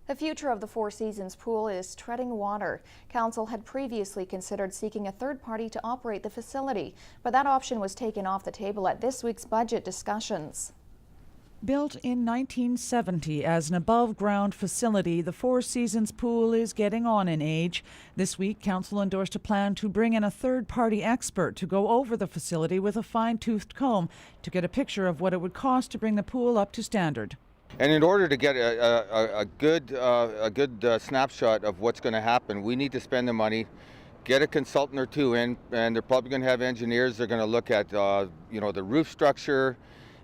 The future of the Four Seasons pool is treading water. Council had previously considered seeking a third party to operate the facility, but that option was taken off the table at this week's budget discussions. Built in 1970 as an above-ground facility, the Four Seasons pool is getting on in age. This week, Council endorsed a plan to bring in a third-party expert to go over the facility with a fine-toothed comb to get a picture of what it would cost to bring the pool up to standard. And in order to get a good snapshot of what's going to happen, we need to spend the money, get a consultant or two in, and they're probably going to have engineers. They're going to look at the roof structure,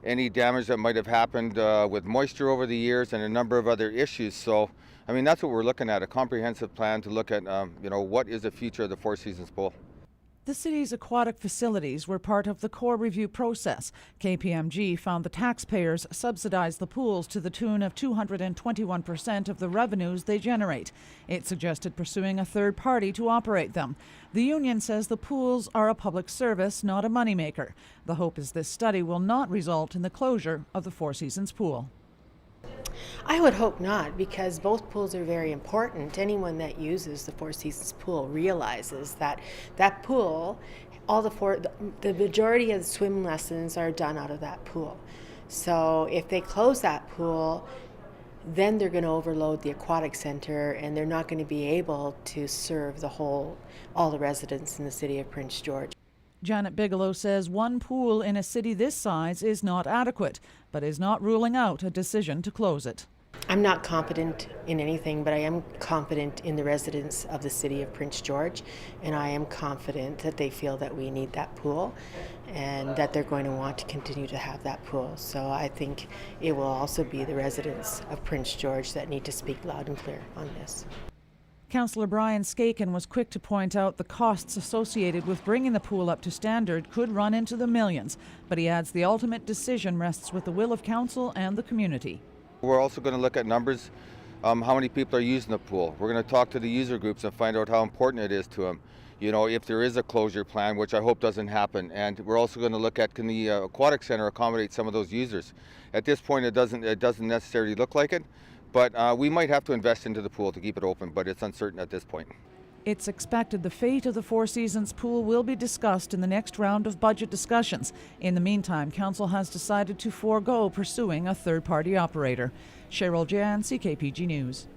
any damage that might have happened with moisture over the years, and a number of other issues. So, I mean, that's what we're looking at, a comprehensive plan to look at, what is the future of the Four Seasons pool. The city's aquatic facilities were part of the core review process. KPMG found the taxpayers subsidize the pools to the tune of 221% of the revenues they generate. It suggested pursuing a third party to operate them. The union says the pools are a public service, not a moneymaker. The hope is this study will not result in the closure of the Four Seasons pool. I would hope not, because both pools are very important. Anyone that uses the Four Seasons pool realizes that that pool, the majority of the swim lessons are done out of that pool. So if they close that pool, then they're going to overload the aquatic center, and they're not going to be able to serve all the residents in the city of Prince George. Janet Bigelow says one pool in a city this size is not adequate, but is not ruling out a decision to close it. I'm not confident in anything, but I am confident in the residents of the city of Prince George, and I am confident that they feel that we need that pool and that they're going to want to continue to have that pool. So I think it will also be the residents of Prince George that need to speak loud and clear on this. Councillor Brian Skaken was quick to point out the costs associated with bringing the pool up to standard could run into the millions, but he adds the ultimate decision rests with the will of council and the community. We're also going to look at numbers, how many people are using the pool. We're going to talk to the user groups and find out how important it is to them. If there is a closure plan, which I hope doesn't happen. And we're also going to look at, can the aquatic center accommodate some of those users. At this point, it doesn't necessarily look like it. But we might have to invest into the pool to keep it open, but it's uncertain at this point. It's expected the fate of the Four Seasons pool will be discussed in the next round of budget discussions. In the meantime, Council has decided to forego pursuing a third-party operator. Cheryl Jan, CKPG News.